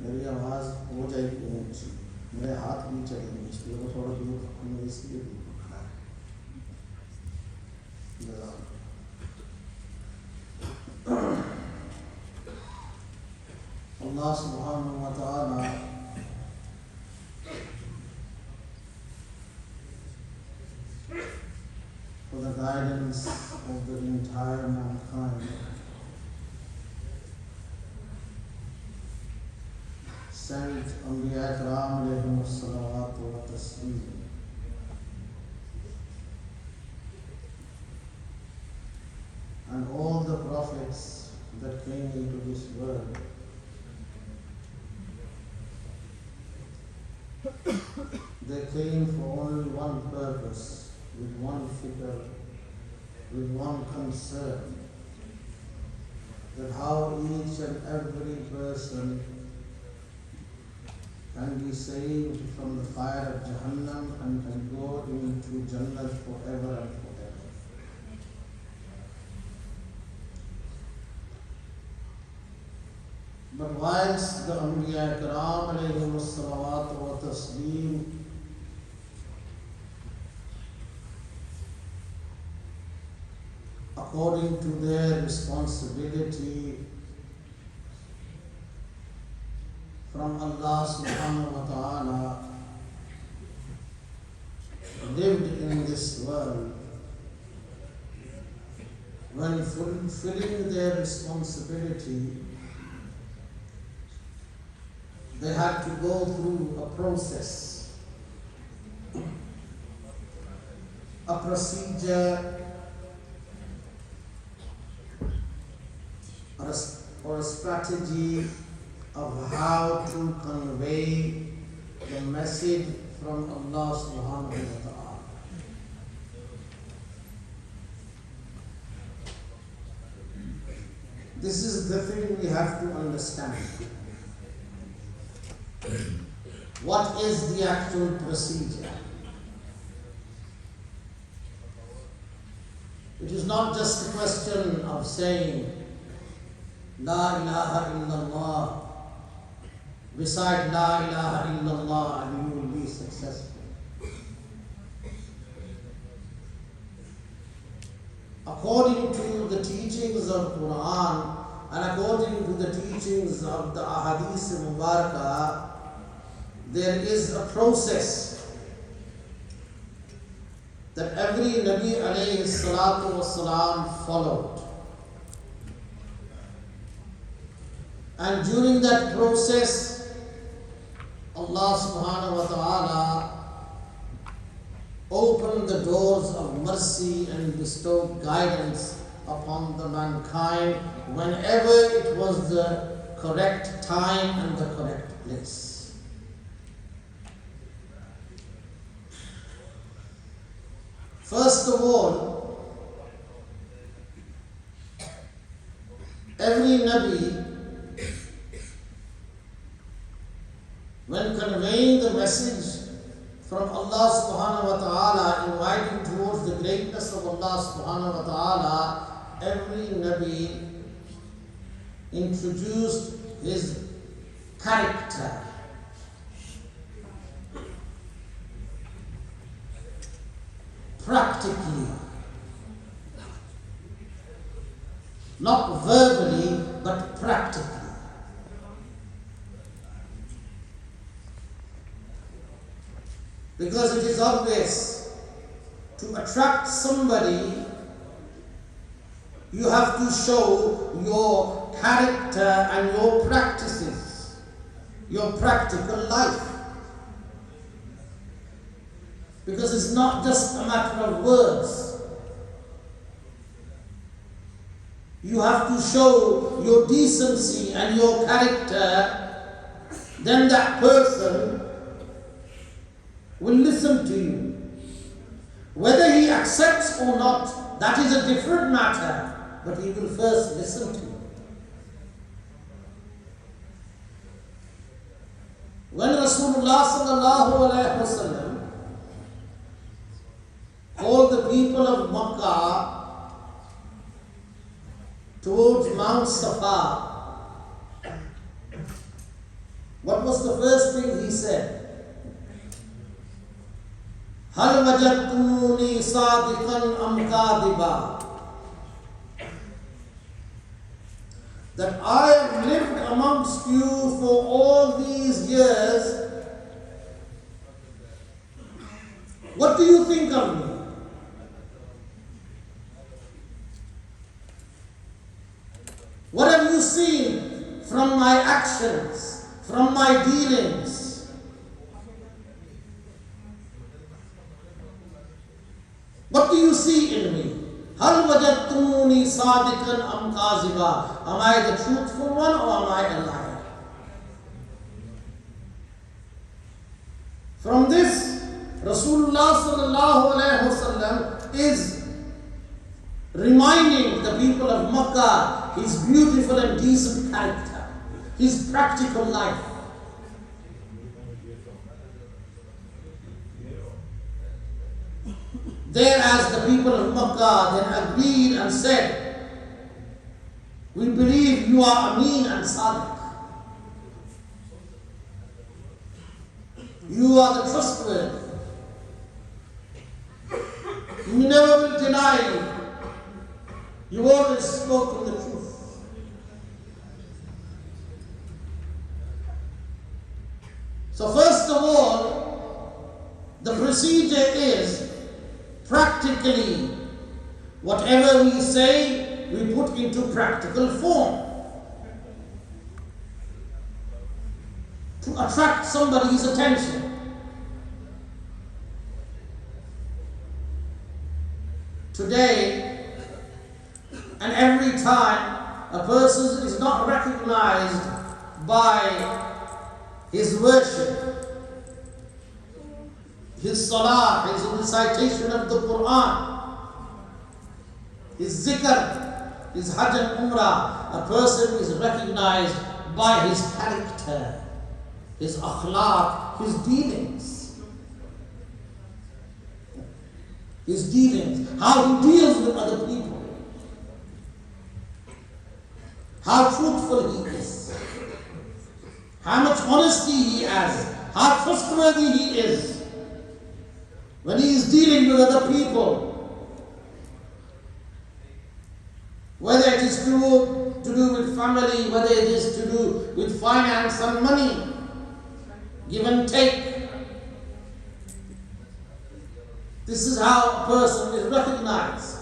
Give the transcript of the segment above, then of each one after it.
मेरी आवाज़ हो जाएगी ऊँची, मेरे हाथ भी चलेंगे, इसलिए वो थोड़ा दूर हमने इसलिए दूर रखा है। अल्लाह सुब्हानहु व तआला for the guidance of the entire mankind sent Anbiya Kiram alayhimus salawatu wa taslim, and all the prophets that came into this world they came for only one purpose, with one fikr, with one concern, that how each and every person can be saved from the fire of Jahannam and can go into Jannah forever and forever. But whilst the Anbiya Kiram alayhimus salawatu wa taslim according to their responsibility from Allah subhanahu wa ta'ala lived in this world, when fulfilling their responsibility, they had to go through a process, a procedure, or a strategy of how to convey the message from Allah subhanahu wa ta'ala. This is the thing we have to understand. What is the actual procedure? It is not just a question of saying La ilaha illallah, recite La ilaha illallah and you will be successful. According to the teachings of Quran and according to the teachings of the Ahadith Mubarakah, there is a process that every Nabi alayhi salatu wassalam followed. And during that process, Allah subhanahu wa ta'ala opened the doors of mercy and bestowed guidance upon the mankind whenever it was the correct time and the correct place. First of all, every Nabi, when conveying the message from Allah subhanahu wa ta'ala, inviting towards the greatness of Allah subhanahu wa ta'ala, every Nabi introduced his character. Practically, not verbally, but practically. Because it is obvious, to attract somebody, you have to show your character and your practices, your practical life. Because it's not just a matter of words. You have to show your decency and your character, then that person will listen to you. Whether he accepts or not, that is a different matter, but he will first listen to you. When Rasulullah sallallahu alaihi wasallam called the people of Makkah towards Mount Safa, What was the first thing he said? هل وجدتموني صادقا أم كاذبا? That I have lived amongst you for all these years. What do you think of me? What have you seen from my actions, from my dealings? What do you see in me? هل وجدتموني صادقا أم كاذبا? Am I the truthful one or am I a liar? From this, Rasulullah sallallahu alaihi wasallam is reminding the people of Makkah his beautiful and decent character, his practical life. Thereas the people of Makkah then agreed and said, we believe you are Ameen and Sadiq. You are the trustworthy. You never will deny you. You always spoken the truth. So first of all, the procedure is practically, whatever we say, we put into practical form to attract somebody's attention. Today, and every time, a person is not recognized by his worship, his salah, his recitation of the Quran, his zikr, his hajj and umrah. A person is recognized by his character, his akhlaq, his dealings. His dealings, how he deals with other people, how truthful he is, how much honesty he has, how trustworthy he is when he is dealing with other people, whether it is to do with family, whether it is to do with finance and money, give and take. This is how a person is recognized.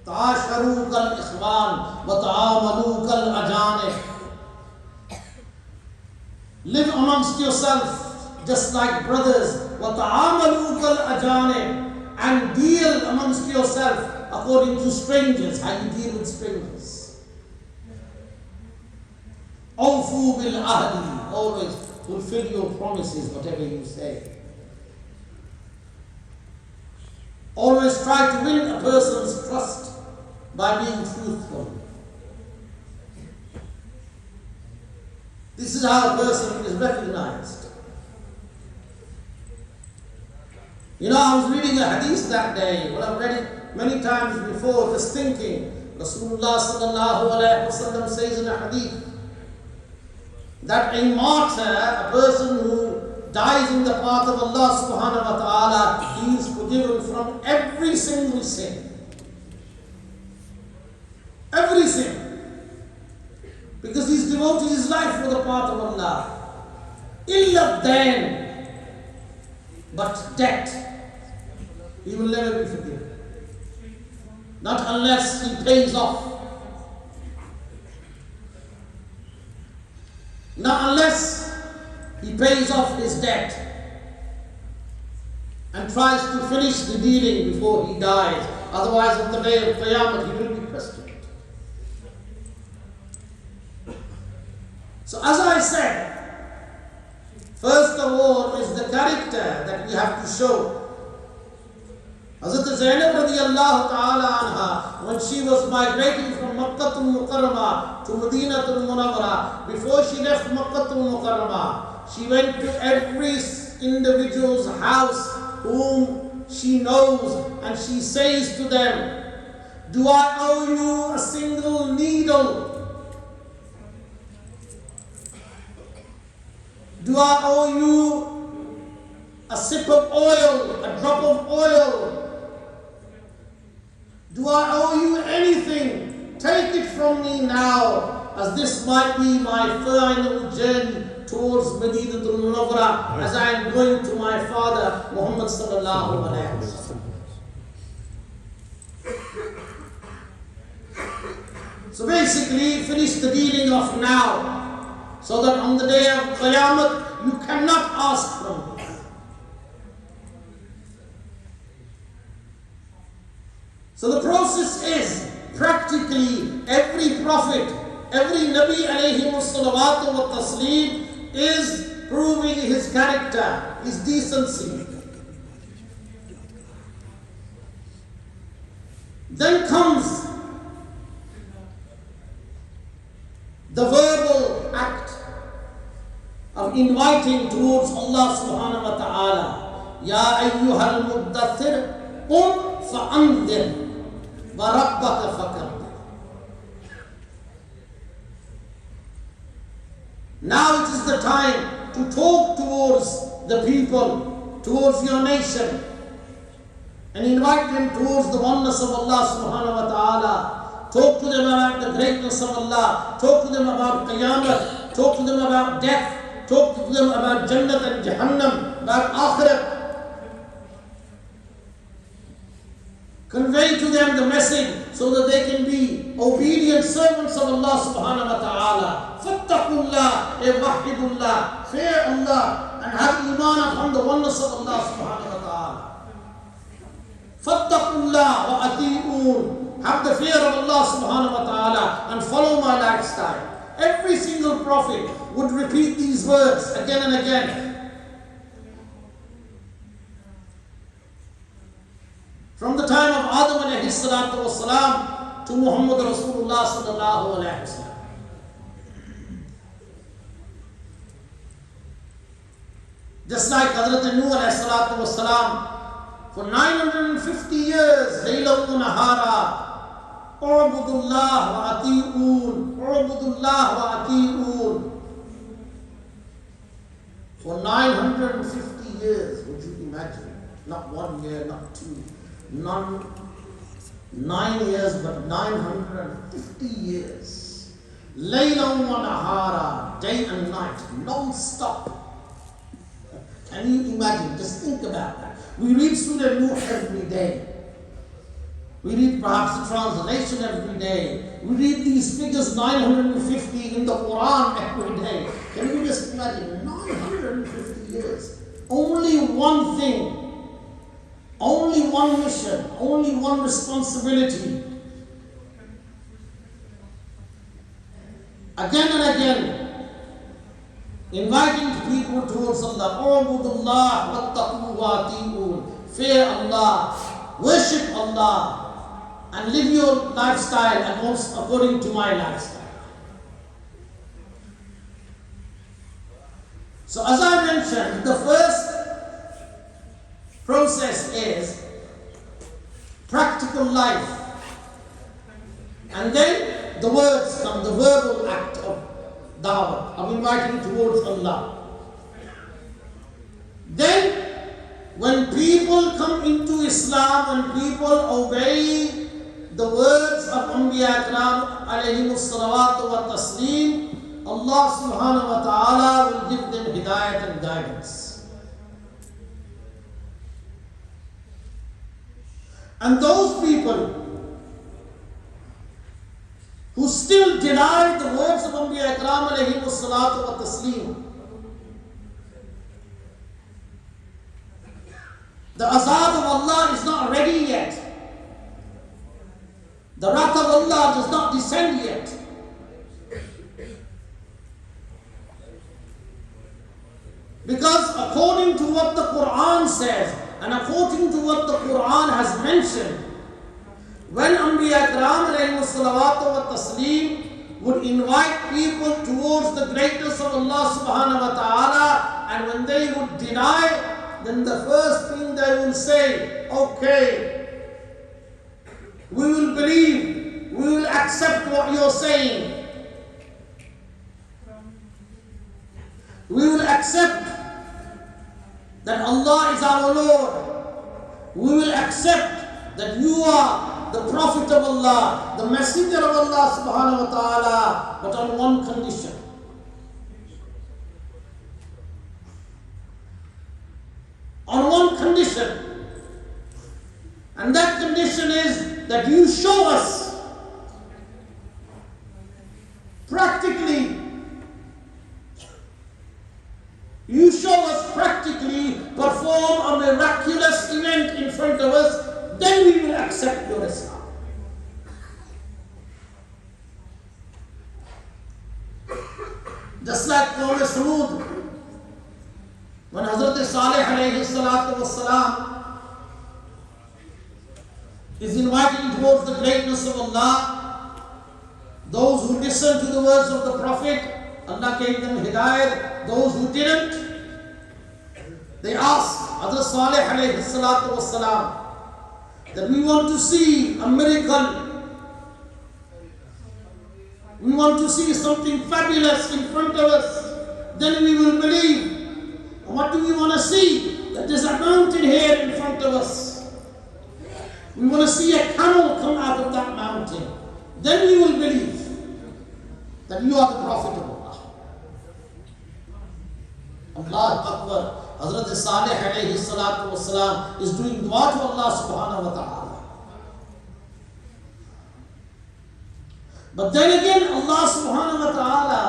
تعاشروا كالإخوان وتعاملوا كالأجانب. Live amongst yourself just like brothers. وتعاملوا كالأجانب. And deal amongst yourself according to strangers, how you deal with strangers. أوفوا بالعهد. Always fulfill your promises, whatever you say. Always try to win a person's trust by being truthful. This is how a person is recognized. You know, I was reading a hadith that day. Well, I've read it many times before, just thinking. Rasulullah sallallahu alaihi wasallam says in a hadith that a martyr, a person who dies in the path of Allah subhanahu wa ta'ala, he is forgiven from every single sin. Every sin. Because he's devoted his life for the path of Allah. Illa then, but debt, he will never be forgiven. Not unless he pays off. Not unless he pays off his debt and tries to finish the dealing before he dies. Otherwise, on the day of Qiyamah, he will be questioned. So as I said, first of all is the character that we have to show. Hazrat Zainab radiyallahu ta'ala anha, when she was migrating from Makkah al-Mukarramah to Madinah al-Munawwarah, before she left Makkah al-Mukarramah, she went to every individual's house whom she knows, and she says to them, do I owe you a single needle? Do I owe you a sip of oil, a drop of oil? Do I owe you anything? Take it from me now, as this might be my final journey towards Madinatul Munawwara, as I am going to my father, Muhammad sallallahu alaihi wasallam. So basically, finish the dealing of now, so that on the day of Qiyamah, you cannot ask from me. So the process is, practically, every prophet, every Nabi alayhi salawatu wa taslim is proving his character, his decency. Then comes the verbal act of inviting towards Allah subhanahu wa ta'ala. Ya ayyuhal muddathir, fa'anzir, wa rabbaka fakabbir. Now it is the time to talk towards the people, towards your nation, and invite them towards the oneness of Allah subhanahu wa ta'ala. Talk to them about the greatness of Allah. Talk to them about Qiyamah. Talk to them about death. Talk to them about Jannat and Jahannam, about Akhirat. Convey to them the message so that they can be obedient servants of Allah subhanahu wa ta'ala. Fattaqullah, wahidullah, fear Allah, and have iman upon the oneness of Allah subhanahu wa ta'ala. Fattaqullah wa ati'un. Have the fear of Allah subhanahu wa ta'ala and follow my lifestyle. Every single prophet would repeat these words again and again. From the time of Adam alayhi salatu wasalam to Muhammad Rasulullah sallallahu alayhi wasallam. Just like Hazrat Nuh alayhi salatu wasalam, for 950 years, Layla wa Nahara, U'budullah wa ati'un, U'budullah wa ati'un. For 950 years, would you imagine? Not 1 year, not 2, 9 years, but 950 years. Layla wa Nahara, day and night, non-stop. Can you imagine? Just think about that. We read Surah Nuh every day. We read perhaps the translation every day. We read these figures 950 in the Quran every day. Can you just imagine? 950 years. Only one thing. Only one mission. Only one responsibility. Again and again, inviting people towards Allah. U'budullah wattaqu wa ati'un. Fear Allah. Worship Allah. And live your lifestyle according to my lifestyle. So as I mentioned, the first process is practical life. And then the words come, the verbal act of da'wah, of inviting towards Allah. Then when people come into Islam and people obey the words of Anbiya Ikram alayhimus salawatu wa taslim, Allah subhanahu wa ta'ala will give them hidayat and guidance. And those people who still deny the words of Anbiya Ikram alayhimus salatu wa taslim, the azab of Allah is not ready yet. The wrath of Allah does not descend yet. Because according to what the Quran says, and according to what the Quran has mentioned, when Anbiya Ikram alayhi salawatu wa taslim would invite people towards the greatness of Allah subhanahu wa ta'ala, and when they would deny, then the first thing they will say, okay, we will believe, we will accept what you're saying. We will accept accept that Allah is our Lord. We will accept that you are the Prophet of Allah, the Messenger of Allah subhanahu wa ta'ala, but on one condition. On one condition. And that condition is that you show us practically, perform a miraculous event in front of us, then we will accept your Islam. Just like Qawm Samud, when Hazrat Salih alayhi salatu wassalam is inviting towards the greatness of Allah, those who listened to the words of the Prophet, Allah gave them hidayat. Those who didn't, they asked Hazrat Salih alayhi salatu wassalam that we want to see a miracle. We want to see something fabulous in front of us. Then we will believe. And what do we want to see? That there's a mountain here in front of us. We want to see a camel come out of that mountain. Then we will believe that you are the Prophet of Allah. Allahu Akbar. Hazrat Salih alayhi salatu wasalam is doing dua to Allah subhanahu wa ta'ala. But then again, Allah subhanahu wa ta'ala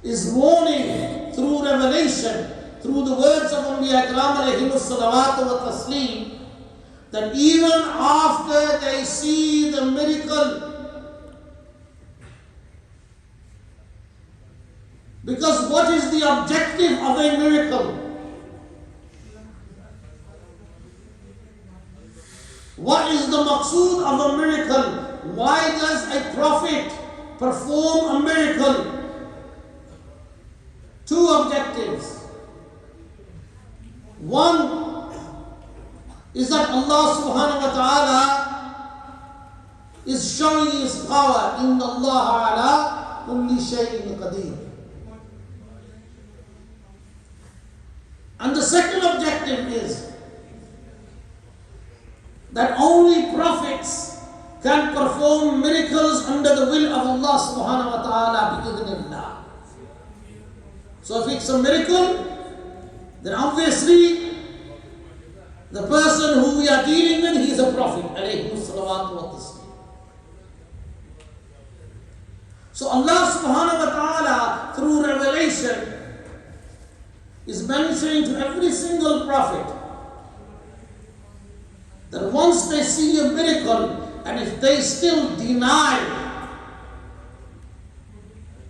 is warning through revelation, through the words of Anbiya Kalam alayhimu salawatu wa taslim, that even after they see the miracle, because what is the objective of a miracle? What is the maqsood of a miracle? Why does a prophet perform a miracle? Two objectives. One is that Allah subhanahu wa ta'ala is showing His power. Inna Allah ala kulli shay'in qadir. And the second objective is that only prophets can perform miracles under the will of Allah subhanahu wa ta'ala bi-idhnillah. So if it's a miracle, then obviously the person who we are dealing with, he is a prophet alayhi salawatu wa taslim. So Allah subhanahu wa ta'ala through revelation is mentioning to every single prophet that once they see a miracle, and if they still deny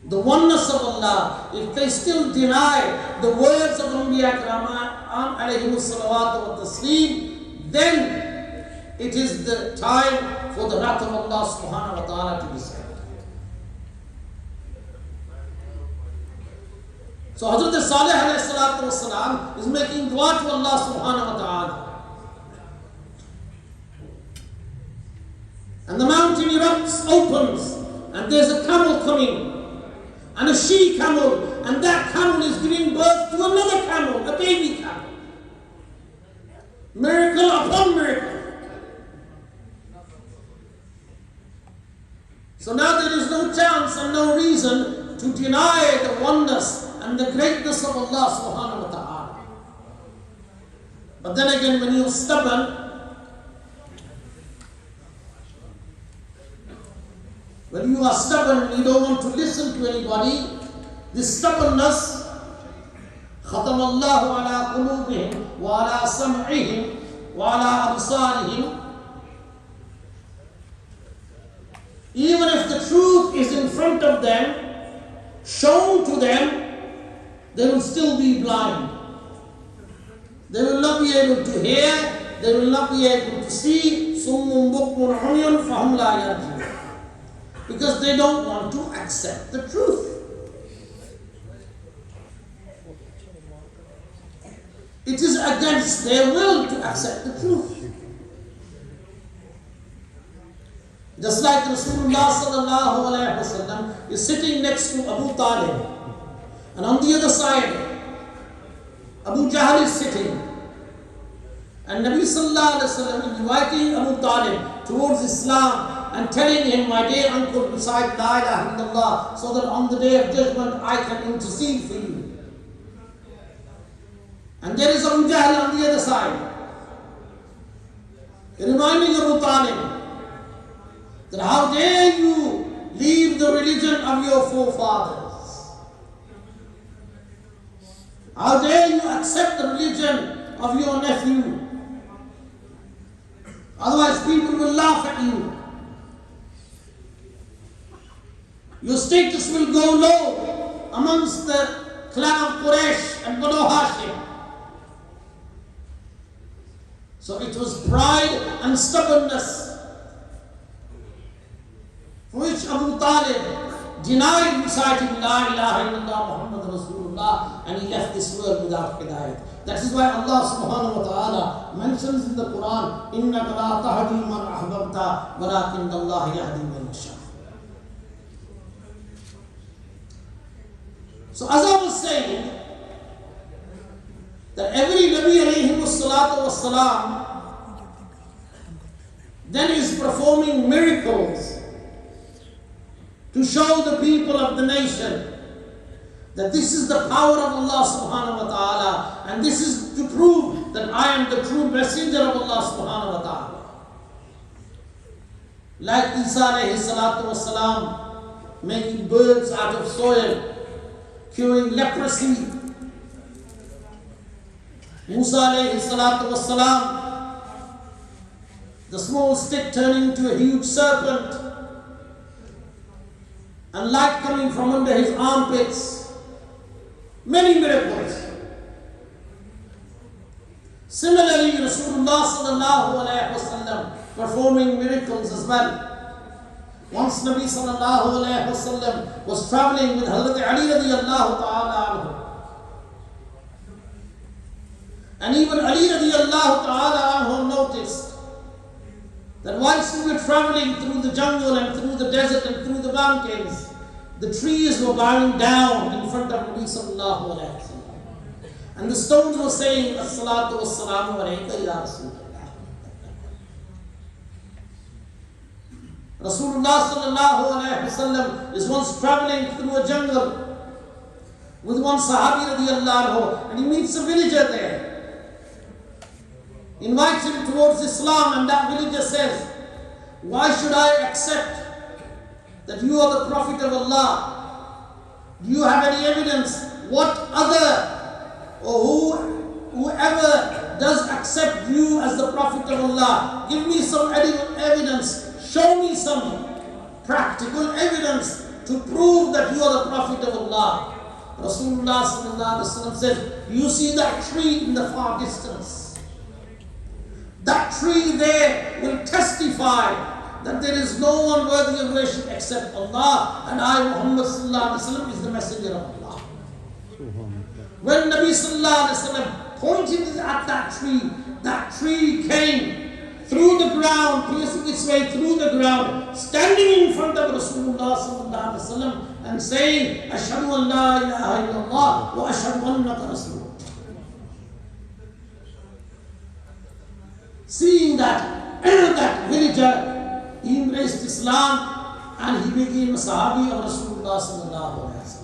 the oneness of Allah, if they still deny the words of Anbiya Karam alayhimu salawatu wa taslim, then it is the time for the wrath of Allah subhanahu wa ta'ala to be sent. So Hazrat Salih alayhi salatu wasalam is making dua to Allah subhanahu wa ta'ala. And the mountain erupts, opens, and there's a camel coming, and a she camel, and that camel is giving birth to another camel, a baby camel. Miracle upon miracle. So now there is no chance and no reason to deny the oneness and the greatness of Allah subhanahu wa ta'ala. But then again, when you're stubborn, when you are stubborn and you don't want to listen to anybody, this stubbornness, ختم الله على قلوبهم وعلى سمعهم وعلى أبصارهم. Even if the truth is in front of them, shown to them, they will still be blind. They will not be able to hear, they will not be able to see. صُمٌّ بُكْمٌ عُمْيٌ فَهُمْ لَا يَرْجُونَ. Because they don't want to accept the truth. It is against their will to accept the truth. Just like Rasulullah sallallahu alayhi wa sallam is sitting next to Abu Talib. And on the other side, Abu Jahl is sitting. And Nabi Sallallahu Alaihi Wasallam inviting Abu Talib towards Islam and telling him, my dear uncle, recite La ilaha illallah so that on the day of judgment I can intercede for you. And there is Abu Jahl on the other side, reminding Abu Talib that how dare you leave the religion of your forefathers? How dare you accept the religion of your nephew? Otherwise people will laugh at you. Your status will go low amongst the clan of Quraysh and Banu Hashim. So it was pride and stubbornness for which Abu Talib denied reciting La ilaha illallah Muhammad Rasulullah, and he left this world without hidayat. That is why Allah subhanahu wa ta'ala mentions in the Quran, إِنَّكَ لَا تَهْدِي مَنْ أَحْبَبْتَ وَلَكِنَّ اللَّهَ يَهْدِي مَنْ يَشَاءُ. So as I was saying, that every Nabi alayhi wassalatu wassalam then is performing miracles to show the people of the nation that this is the power of Allah subhanahu wa ta'ala, and this is to prove that I am the true messenger of Allah subhanahu wa ta'ala. Like Isa alayhi salatu wassalam making birds out of soil, curing leprosy. Musa alayhi salatu wassalam, the small stick turning into a huge serpent, and light coming from under his armpits. Many miracles. Similarly, Rasulullah sallallahu alayhi wasallam performing miracles as well. Once Nabi sallallahu alayhi wasallam was traveling with Hazrat Ali radiyallahu ta'ala anhu. And even Ali radiyallahu ta'ala anhu noticed that whilst we were traveling through the jungle and through the desert and through the mountains, the trees were bowing down in front of Nabi sallallahu alayhi wa sallam. And the stones were saying, As-salatu was-salamu alayka ya Rasulullah. Rasulullah sallallahu alayhi wa sallam is once traveling through a jungle with one sahabi radiyallahu anhu, and he meets a villager there. Invites him towards Islam, and that villager says, why should I accept that you are the Prophet of Allah? Do you have any evidence? What other or whoever does accept you as the Prophet of Allah, give me some evidence, show me some practical evidence to prove that you are the Prophet of Allah. Rasulullah sallallahu alaihi wasallam said, you see that tree in the far distance? That tree there will testify that there is no one worthy of worship except Allah, and I, Muhammad sallallahu alaihi wasallam, is the messenger of Allah. When Nabi sallallahu alaihi wasallam pointed at that tree came through the ground, piercing its way through the ground, standing in front of Rasulullah sallallahu alaihi wasallam and saying, Ashhadu an la ilaha illallah wa ashhadu annaka rasulullah. Seeing that villager, he embraced Islam and he became a sahabi of Rasulullah sallallahu alaihi wasallam.